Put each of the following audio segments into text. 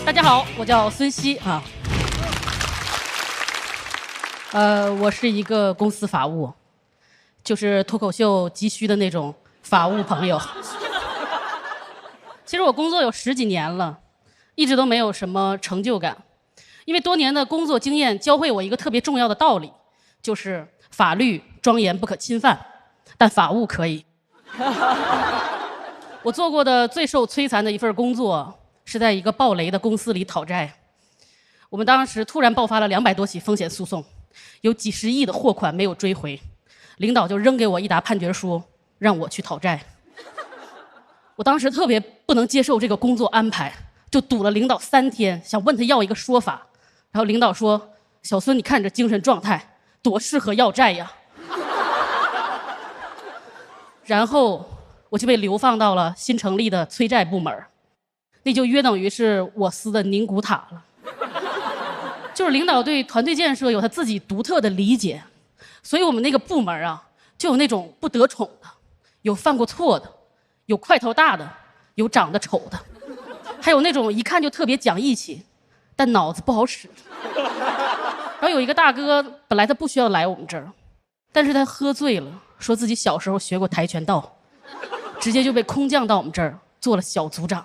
大家好，我叫孙熙啊。我是一个公司法务，就是脱口秀急需的那种法务朋友。其实我工作有10几年了，一直都没有什么成就感，因为多年的工作经验教会我一个特别重要的道理，就是法律庄严不可侵犯，但法务可以。我做过的最受摧残的一份工作是在一个暴雷的公司里讨债。我们当时突然爆发了200多起风险诉讼，有几十亿的货款没有追回，领导就扔给我一沓判决书，让我去讨债。我当时特别不能接受这个工作安排，就堵了领导3天，想问他要一个说法。然后领导说：“小孙，你看这精神状态，多适合要债呀。”然后我就被流放到了新成立的催债部门，那就约等于是我司的宁古塔了。就是领导对团队建设有他自己独特的理解，所以我们那个部门啊，就有那种不得宠的，有犯过错的，有块头大的，有长得丑的，还有那种一看就特别讲义气，但脑子不好使。然后有一个大哥，本来他不需要来我们这儿，但是他喝醉了，说自己小时候学过跆拳道，直接就被空降到我们这儿做了小组长。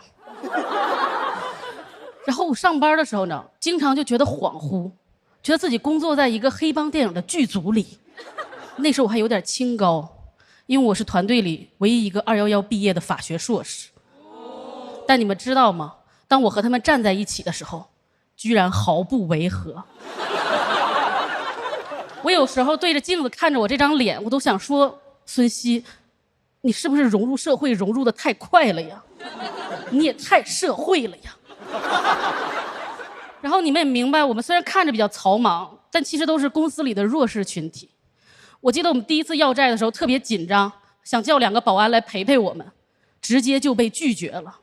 然后我上班的时候呢，经常就觉得恍惚，觉得自己工作在一个黑帮电影的剧组里。那时候我还有点清高，因为我是团队里唯一一个211毕业的法学硕士。但你们知道吗？当我和他们站在一起的时候，居然毫不违和。我有时候对着镜子看着我这张脸，我都想说：孙熙，你是不是融入社会融入的太快了呀？你也太社会了呀。然后你们也明白，我们虽然看着比较草莽，但其实都是公司里的弱势群体。我记得我们第一次要债的时候特别紧张，想叫2个保安来陪陪我们，直接就被拒绝了，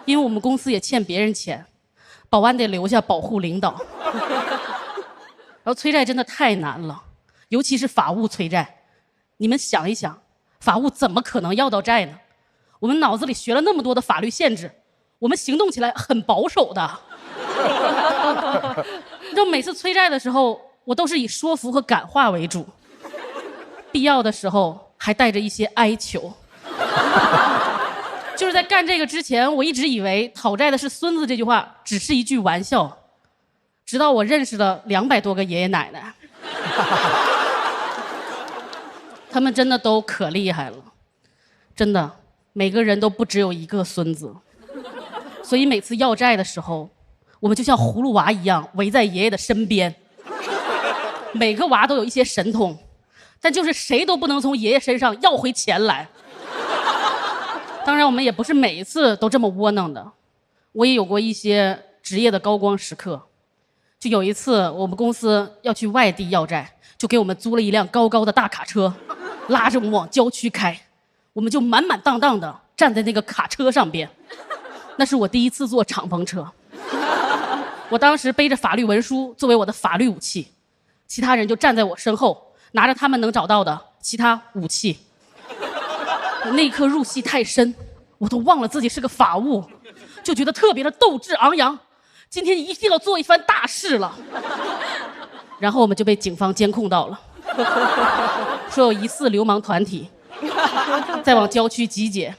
因为我们公司也欠别人钱，保安得留下保护领导。然后催债真的太难了，尤其是法务催债。你们想一想，法务怎么可能要到债呢？我们脑子里学了那么多的法律限制，我们行动起来很保守的。就每次催债的时候，我都是以说服和感化为主，必要的时候还带着一些哀求。就是在干这个之前，我一直以为讨债的是孙子这句话只是一句玩笑，直到我认识了200多个爷爷奶奶。他们真的都可厉害了，真的，每个人都不只有一个孙子。所以每次要债的时候，我们就像葫芦娃一样围在爷爷的身边。每个娃都有一些神通，但就是谁都不能从爷爷身上要回钱来。当然我们也不是每一次都这么窝囊的，我也有过一些职业的高光时刻。就有一次我们公司要去外地要债，就给我们租了一辆高高的大卡车，拉着我们往郊区开，我们就满满当当的站在那个卡车上边。那是我第一次坐敞篷车，我当时背着法律文书作为我的法律武器，其他人就站在我身后，拿着他们能找到的其他武器。那一刻入戏太深，我都忘了自己是个法务，就觉得特别的斗志昂扬，今天一定要做一番大事了。然后我们就被警方监控到了，说有疑似流氓团体在往郊区集结。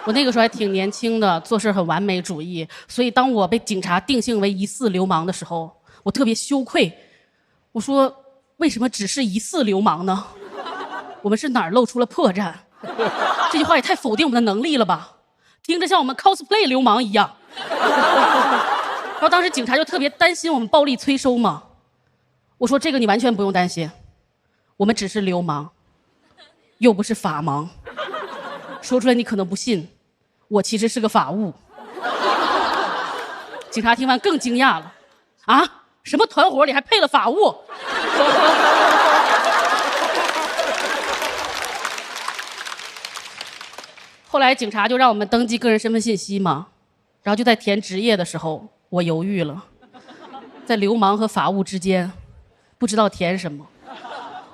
我那个时候还挺年轻的，做事很完美主义，所以当我被警察定性为疑似流氓的时候，我特别羞愧。我说：为什么只是疑似流氓呢？我们是哪儿露出了破绽？这句话也太否定我们的能力了吧，听着像我们 cosplay 流氓一样。然后当时警察就特别担心我们暴力催收嘛。我说：这个你完全不用担心，我们只是流氓，又不是法盲。说出来你可能不信，我其实是个法务。警察听完更惊讶了，啊，什么团伙里还配了法务？后来警察就让我们登记个人身份信息嘛，然后就在填职业的时候，我犹豫了，在流氓和法务之间，不知道填什么。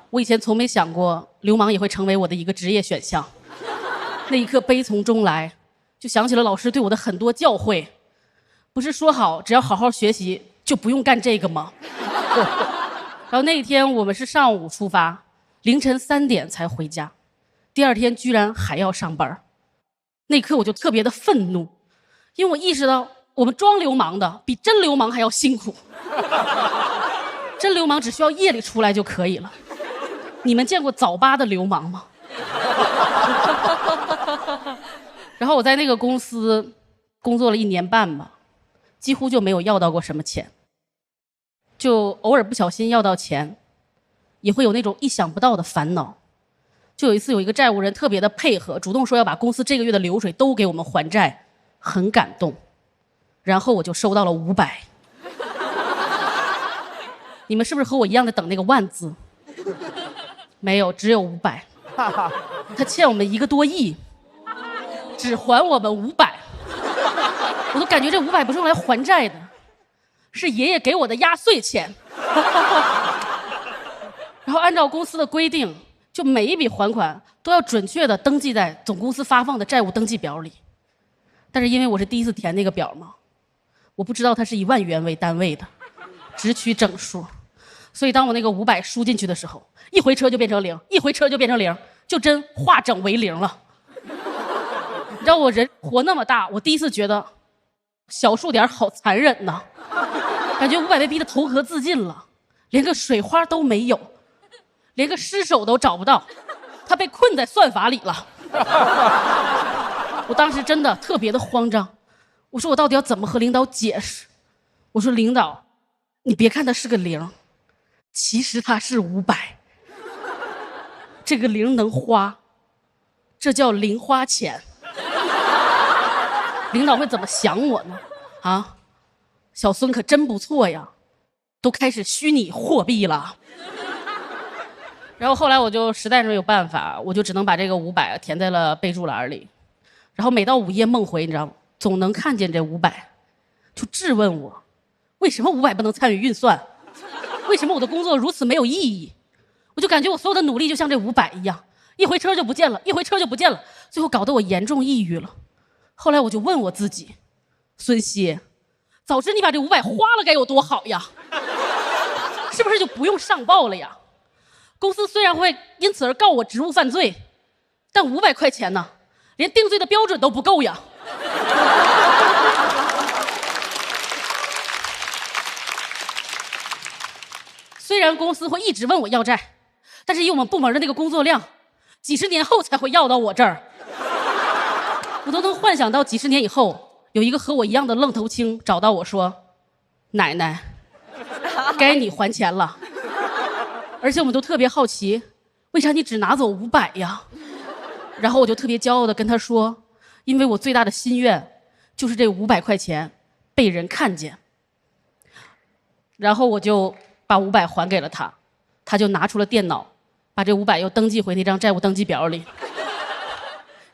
我以前从没想过流氓也会成为我的一个职业选项。那一刻悲从中来，就想起了老师对我的很多教诲，不是说好只要好好学习就不用干这个吗？然后那一天我们是上午出发，凌晨3点才回家，第二天居然还要上班。那一刻我就特别的愤怒，因为我意识到我们装流氓的比真流氓还要辛苦。真流氓只需要夜里出来就可以了，你们见过早八的流氓吗？然后我在那个公司工作了1年半吧，几乎就没有要到过什么钱，就偶尔不小心要到钱，也会有那种意想不到的烦恼。就有一次有一个债务人特别的配合，主动说要把公司这个月的流水都给我们还债，很感动。然后我就收到了500。你们是不是和我一样的等那个万字？没有，只有500。他欠我们1个多亿，只还我们500。我都感觉这500不是用来还债的，是爷爷给我的压岁钱。然后按照公司的规定，就每一笔还款都要准确的登记在总公司发放的债务登记表里。但是因为我是第一次填那个表嘛，我不知道它是以万元为单位的，只取整数。所以当我那个500输进去的时候，一回车就变成0，一回车就变成0，就真化整为0了。你知道我人活那么大，我第一次觉得小数点好残忍呐，感觉500被逼得投河自尽了，连个水花都没有，连个尸首都找不到，他被困在算法里了。我当时真的特别的慌张，我说我到底要怎么和领导解释？我说领导，你别看它是个0，其实它是500，这个0能花，这叫零花钱。领导会怎么想我呢？啊，小孙可真不错呀，都开始虚拟货币了。然后后来我就实在是没有办法，我就只能把这个500填在了备注栏里。然后每到午夜梦回，你知道吗？总能看见这500，就质问我，为什么500不能参与运算？为什么我的工作如此没有意义？我就感觉我所有的努力就像这500一样，一回车就不见了，一回车就不见了，最后搞得我严重抑郁了。后来我就问我自己，孙熙，早知你把这500花了该有多好呀，是不是就不用上报了呀？公司虽然会因此而告我职务犯罪，但500块钱呢，连定罪的标准都不够呀。虽然公司会一直问我要债，但是以我们部门的那个工作量，几十年后才会要到我这儿。我都能幻想到几十年以后，有一个和我一样的愣头青找到我说，奶奶，该你还钱了。而且我们都特别好奇，为啥你只拿走500呀？然后我就特别骄傲的跟他说，因为我最大的心愿就是这500块钱被人看见。然后我就把500还给了他，他就拿出了电脑，把这500又登记回那张债务登记表里，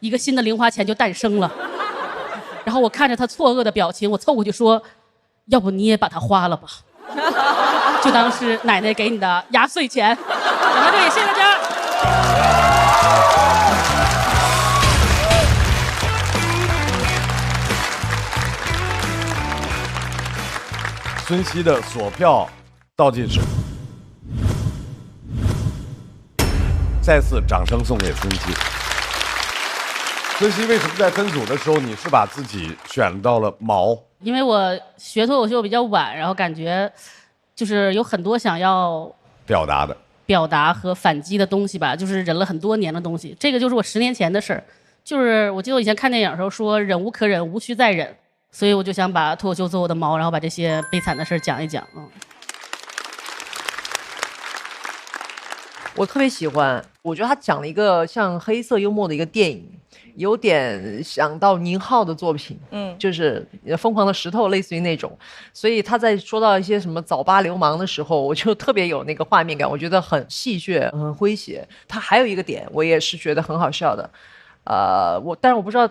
一个新的零花钱就诞生了。然后我看着他错愕的表情，我凑过去说，要不你也把它花了吧，就当是奶奶给你的压岁钱。讲到这里，谢谢大家。孙熙的锁票倒计时，再次掌声送给孙熙。孙熙为什么在分组的时候你是把自己选到了毛？因为我学脱口秀比较晚，然后感觉就是有很多想要表达和反击的东西吧，就是忍了很多年的东西。这个就是我10年前的事儿，就是我记得我以前看电影的时候说忍无可忍，无需再忍，所以我就想把脱口秀做我的毛，然后把这些悲惨的事儿讲一讲。我特别喜欢，我觉得他讲了一个像黑色幽默的一个电影，有点想到宁浩的作品，就是疯狂的石头，类似于那种。所以他在说到一些什么早八流氓的时候，我就特别有那个画面感，我觉得很戏谑，很诙谐。他还有一个点，我也是觉得很好笑的，但是我不知道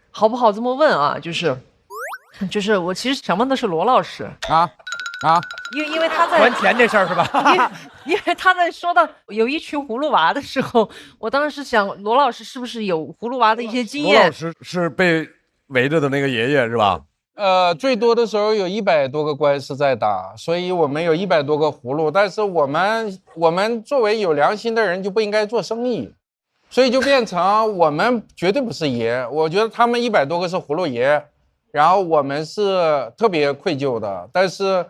好不好这么问啊？就是我其实想问的是罗老师啊。因为他在还钱这事儿是吧？因为他在说到有一群葫芦娃的时候，我当时想罗老师是不是有葫芦娃的一些经验？罗老师是被围着的那个爷爷是吧？最多的时候有100多个官司在打，所以我们有100多个葫芦。但是我们作为有良心的人就不应该做生意，所以就变成我们绝对不是爷。我觉得他们100多个是葫芦爷，然后我们是特别愧疚的。但是，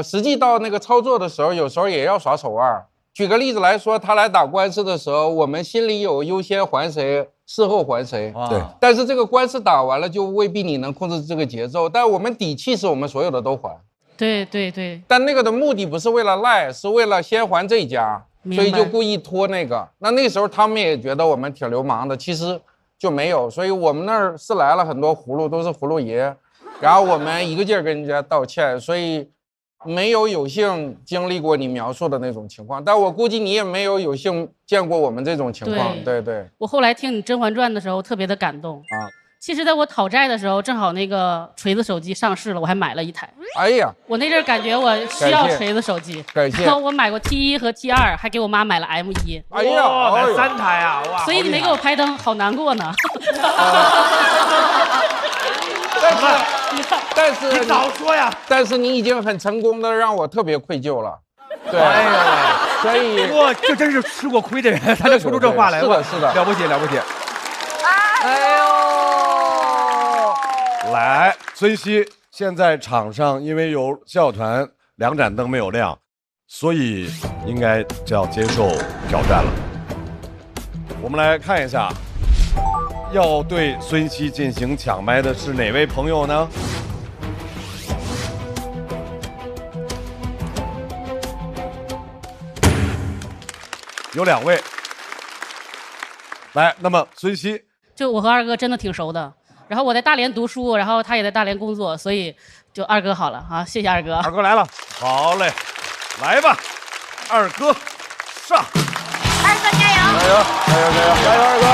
实际到那个操作的时候，有时候也要耍手腕。举个例子来说，他来打官司的时候，我们心里有优先还谁，事后还谁。对。但是这个官司打完了，就未必你能控制这个节奏。但我们底气是我们所有的都还。对对对。但那个的目的不是为了赖，是为了先还这家，所以就故意拖那个。那时候他们也觉得我们挺流氓的，其实就没有。所以我们那儿是来了很多葫芦，都是葫芦爷，然后我们一个劲儿跟人家道歉，所以。没有幸经历过你描述的那种情况，但我估计你也没有幸见过我们这种情况。对对。我后来听你《甄嬛传》的时候特别的感动啊。其实在我讨债的时候，正好那个锤子手机上市了，我还买了一台。哎呀，我那阵感觉我需要锤子手机，感谢。然后我买过 T1和 T2，还给我妈买了 M1。哎呀，买3台啊！哇，所以你没给我拍灯，好难过呢。但是你早说呀！但是你已经很成功的让我特别愧疚了。对，所以我这真是吃过亏的人，他就说出这话来。是的，是的，了不起，了不起。哎呦，来，孙熙，现在场上因为有笑团2盏灯没有亮，所以应该就要接受挑战了。我们来看一下。要对孙熙进行抢麦的是哪位朋友呢？有2位。来，那么孙熙，就我和二哥真的挺熟的，然后我在大连读书，然后他也在大连工作，所以就二哥好了啊，谢谢二哥。二哥来了，好嘞，来吧，二哥上。二哥加油！加油！加油！加油！加油，二哥！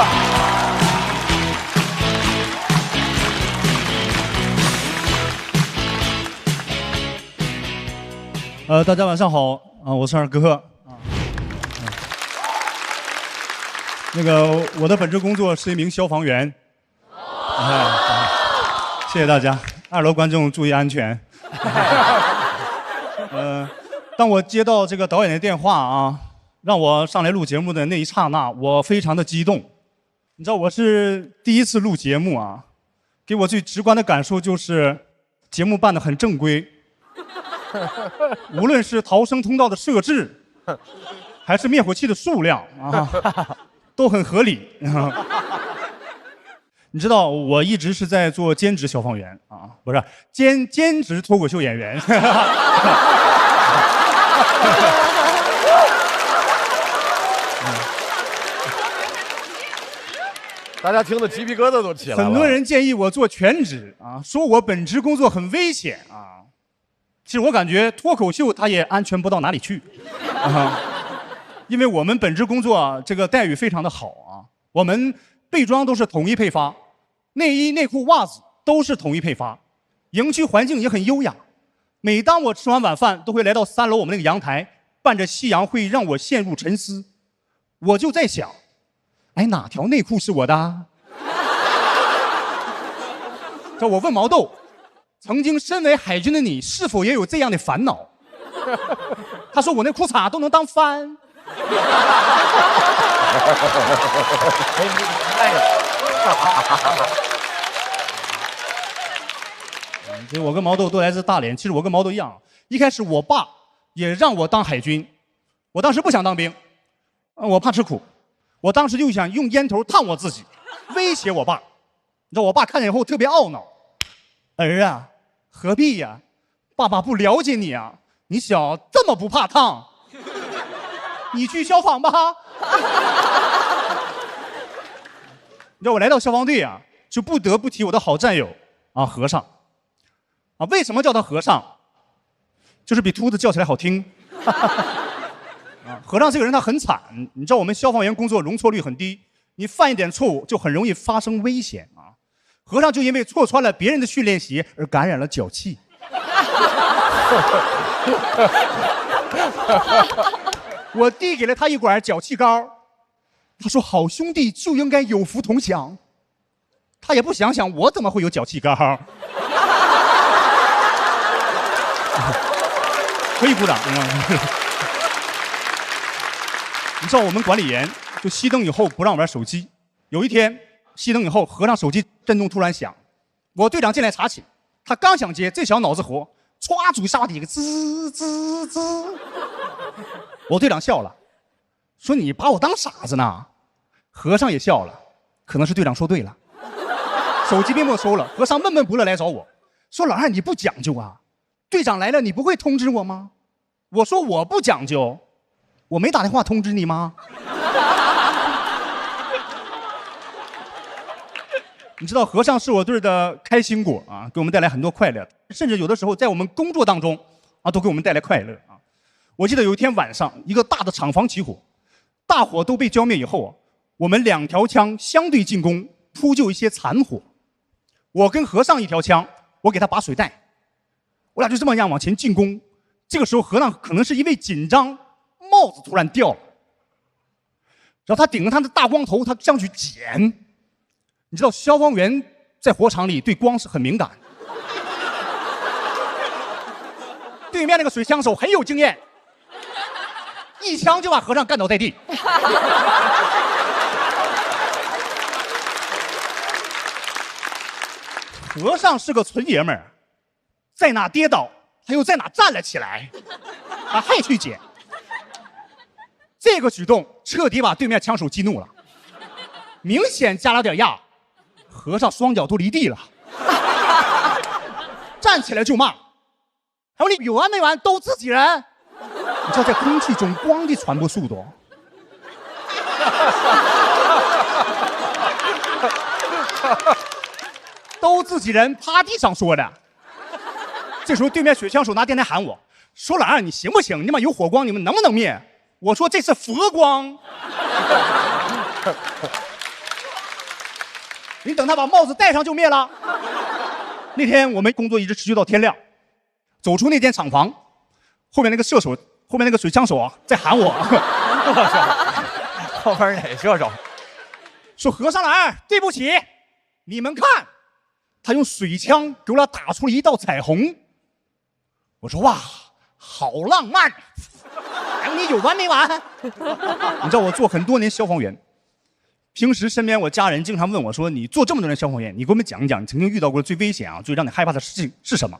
大家晚上好啊，我是二哥啊。那个我的本职工作是一名消防员。谢谢大家，2楼观众注意安全。当我接到这个导演的电话啊，让我上来录节目的那一刹那，我非常的激动。你知道我是第一次录节目啊，给我最直观的感受就是节目办得很正规。无论是逃生通道的设置，还是灭火器的数量啊，都很合理。你知道，我一直是在做兼职消防员啊，不是兼职脱口秀演员。大家听得鸡皮疙瘩都起来了。很多人建议我做全职啊，说我本职工作很危险啊。其实我感觉脱口秀它也安全不到哪里去，因为我们本职工作这个待遇非常的好啊，我们备装都是统一配发，内衣、内裤、袜子都是统一配发，营区环境也很优雅。每当我吃完晚饭，都会来到3楼我们那个阳台，伴着夕阳会让我陷入沉思。我就在想，哎，哪条内裤是我的？这我问毛豆。曾经身为海军的你，是否也有这样的烦恼？他说我那裤衩都能当帆。我跟毛豆都来自大连，其实我跟毛豆一样，一开始我爸也让我当海军，我当时不想当兵，我怕吃苦，我当时就想用烟头烫我自己，威胁我爸。你知道我爸看见以后特别懊恼，儿啊。何必呀？爸爸不了解你啊！你小这么不怕烫，你去消防吧。你知道我来到消防队啊，就不得不提我的好战友啊，和尚。啊，为什么叫他和尚？就是比秃子叫起来好听。啊，和尚这个人他很惨，你知道我们消防员工作容错率很低，你犯一点错误就很容易发生危险啊。和尚就因为错穿了别人的训练鞋而感染了脚气。我递给了他一管脚气膏，他说：“好兄弟就应该有福同享。”他也不想想我怎么会有脚气膏。可以鼓掌。你知道我们管理员就熄灯以后不让玩手机。有一天熄灯以后，和尚手机震动突然响，我队长进来查寝，他刚想接，这小脑子活，歘嘴沙底个滋滋滋。我队长笑了，说你把我当傻子呢。和尚也笑了，可能是队长说对了。手机被没收了，和尚闷闷不乐来找我，说老二你不讲究啊，队长来了你不会通知我吗？我说我不讲究，我没打电话通知你吗？你知道和尚是我队的开心果啊，给我们带来很多快乐，甚至有的时候在我们工作当中啊，都给我们带来快乐啊。我记得有一天晚上，一个大的厂房起火，大火都被浇灭以后，我们2条枪相对进攻，扑救一些残火。我跟和尚1条枪，我给他拔水袋，我俩就这么样往前进攻。这个时候和尚可能是因为紧张，帽子突然掉了，然后他顶着他的大光头，他这样去捡。你知道消防员在火场里对光是很敏感，对面那个水枪手很有经验，一枪就把和尚干倒在地。和尚是个纯爷们儿，在哪跌倒他又在哪站了起来，他还去捡。这个举动彻底把对面枪手激怒了，明显加了点压。和尚双脚都离地了，站起来就骂：“还有你有完没完？都自己人！”你知道在空气中光的传播速度，都自己人趴地上说的。这时候对面水枪手拿电台喊我说：“老二，你行不行？你妈有火光，你们能不能灭？”我说：“这是佛光。”你等他把帽子戴上就灭了。那天我们工作一直持续到天亮，走出那间厂房，后面那个射手，后面那个水枪手啊，在喊我。后边哪射手？说和尚老二，对不起，你们看，他用水枪给我俩打出了一道彩虹。我说哇，好浪漫。哎，你有完没完？你知道我做很多年消防员。平时身边我家人经常问我说：“你做这么多年消防员，你给我们讲一讲你曾经遇到过最危险啊、最让你害怕的事情是什么？”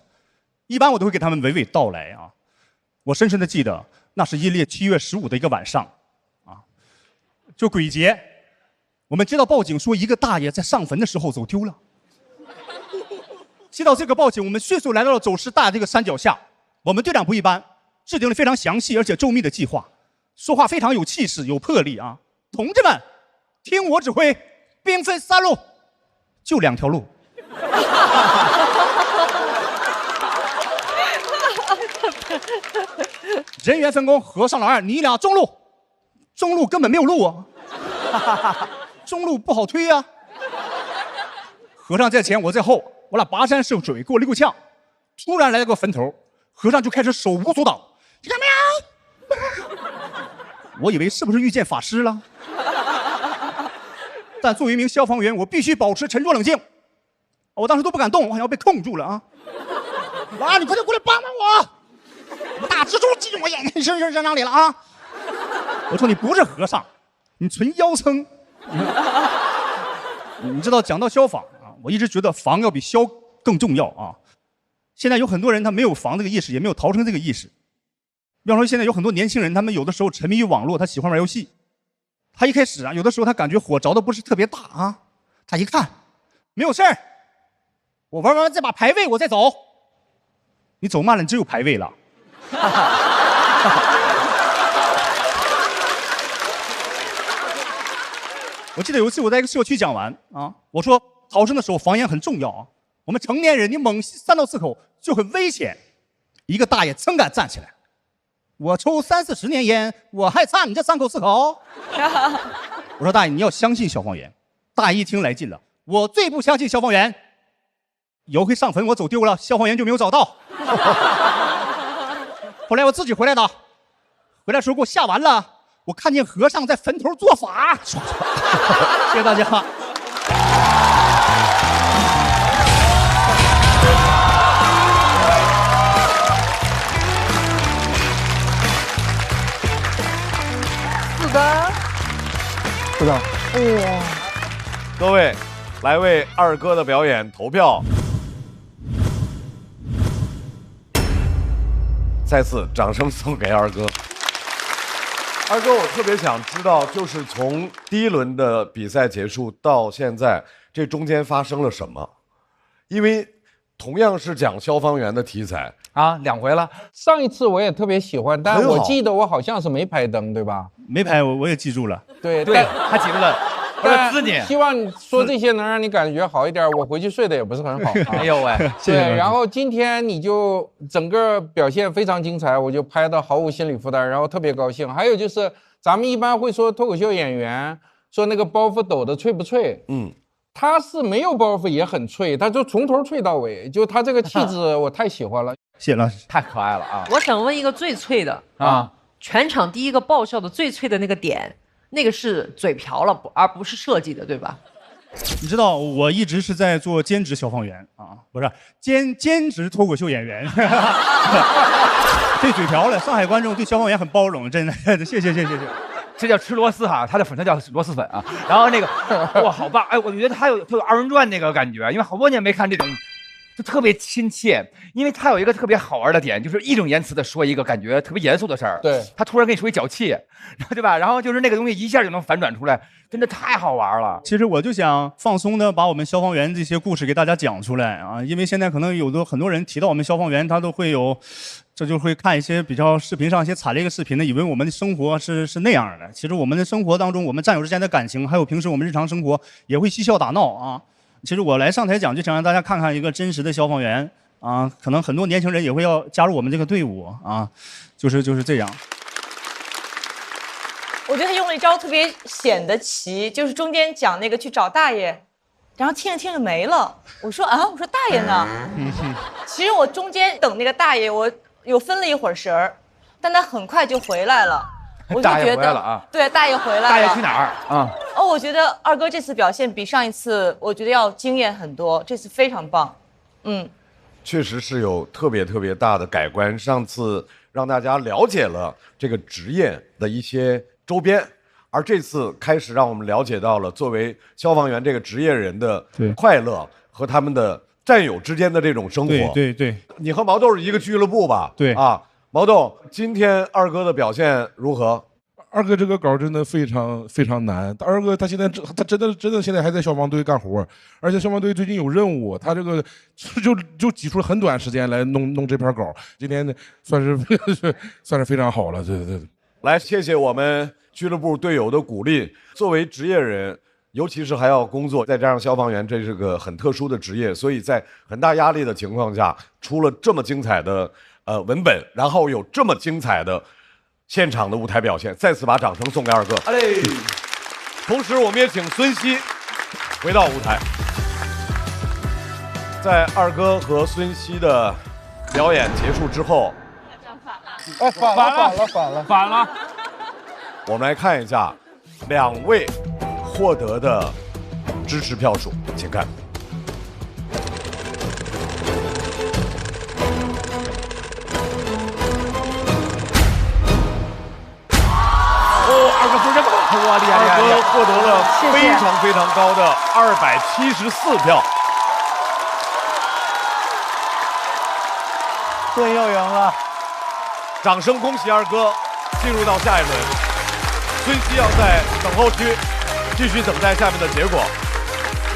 一般我都会给他们娓娓道来啊。我深深的记得，那是阴历7月15的一个晚上，啊，就鬼节，我们接到报警说一个大爷在上坟的时候走丢了。接到这个报警，我们迅速来到了走失大爷这个山脚下。我们队长不一般，制定了非常详细而且周密的计划，说话非常有气势、有魄力啊，同志们。听我指挥，兵分3路，就2条路。人员分工，和尚老二，你俩中路，中路根本没有路啊，中路不好推啊。和尚在前，我在后，我俩跋山涉水，给我溜个呛。突然来了个坟头，和尚就开始手舞足蹈，你看没有？我以为是不是遇见法师了？但作为一名消防员，我必须保持沉着冷静。我当时都不敢动，我好像要被控住了啊！啊，你快点过来帮帮我！大蜘蛛挤进我眼睛身上里了啊！我说你不是和尚，你纯腰撑。你知道，讲到消防啊，我一直觉得防要比消更重要啊。现在有很多人他没有防这个意识，也没有逃生这个意识。比方说，现在有很多年轻人，他们有的时候沉迷于网络，他喜欢玩游戏。他一开始啊，有的时候他感觉火着的不是特别大啊，他一看没有事儿，我玩完这把排位我再走。你走慢了，你只有排位了。我记得有一次我在一个社区讲完啊，我说逃生的时候防烟很重要啊，我们成年人你猛吸3到4口就很危险。一个大爷噌敢站起来。我抽30、40年烟，我还差你这3口4口？我说大爷，你要相信消防员。大爷一听来劲了，我最不相信消防员。有回上坟我走丢了，消防员就没有找到。后来我自己回来的，回来时候给我吓完了，我看见和尚在坟头做法。谢谢大家。不知道。哇，各位，来为二哥的表演投票。再次掌声送给二哥。二哥，我特别想知道，就是从第一轮的比赛结束到现在，这中间发生了什么？因为同样是讲消防员的题材啊，2回了。上一次我也特别喜欢，但很好我记得我好像是没拍灯，对吧？没拍，我也记住了。对对，他记住了，我说滋你。希望你说这些能让你感觉好一点，我回去睡得也不是很好。哎呦喂，对，然后今天你就整个表现非常精彩，我就拍的毫无心理负担，然后特别高兴。还有就是咱们一般会说脱口秀演员说那个包袱抖的脆不脆，他是没有包袱也很脆，他就从头脆到尾，就他这个气质我太喜欢了。谢谢老师，太可爱了啊！我想问一个最脆的啊，全场第一个爆笑的最脆的那个点，那个是嘴瓢了，而不是设计的，对吧？你知道我一直是在做兼职消防员啊，不是兼职脱口秀演员。对嘴瓢了，上海观众对消防员很包容，真的，谢谢。这叫吃螺丝哈，他的粉丝叫螺蛳粉啊。然后那个，哇，好棒！哎，我觉得他有二人转那个感觉，因为好多年没看这种，就特别亲切。因为他有一个特别好玩的点，就是义正言辞的说一个感觉特别严肃的事儿，对，他突然跟你说一脚气，然后对吧？然后就是那个东西一下就能反转出来，真的太好玩了。其实我就想放松的把我们消防员这些故事给大家讲出来啊，因为现在可能很多人提到我们消防员，他都会有。这就会看一些比较视频上一些踩雷个视频的，以为我们的生活是那样的。其实我们的生活当中，我们战友之间的感情，还有平时我们日常生活也会嬉笑打闹啊。其实我来上台讲，就想让大家看看一个真实的消防员啊。可能很多年轻人也会要加入我们这个队伍啊，就是这样。我觉得他用了一招特别显得齐，就是中间讲那个去找大爷，然后听着没了。我说大爷呢？其实我中间等那个大爷，我有分了一会儿神儿，但他很快就回来了。我就觉得大爷回来了啊！对，大爷回来了。大爷去哪儿啊？哦，我觉得二哥这次表现比上一次，我觉得要惊艳很多，这次非常棒。确实是有特别大的改观。上次让大家了解了这个职业的一些周边。而这次开始让我们了解到了作为消防员这个职业人的快乐和他们的战友之间的这种生活。对，你和毛豆是一个俱乐部吧？对啊，毛豆，今天二哥的表现如何？二哥这个稿真的非常难。二哥他现在真的现在还在消防队干活，而且消防队最近有任务，他这个就挤出了很短时间来弄这篇稿。今天呢算是非常好了，对。来，谢谢我们俱乐部队友的鼓励。作为职业人，尤其是还要工作，再加上消防员，这是个很特殊的职业，所以在很大压力的情况下，出了这么精彩的文本，然后有这么精彩的现场的舞台表现，再次把掌声送给二哥。同时，我们也请孙熙回到舞台。在二哥和孙熙的表演结束之后，反了。我们来看一下2位获得的支持票数，请看。二哥说这么好，哇，厉害！二哥获得了非常高的274票。对，又赢了。掌声恭喜二哥进入到下一轮。孙熙要在等候区继续等待下面的结果。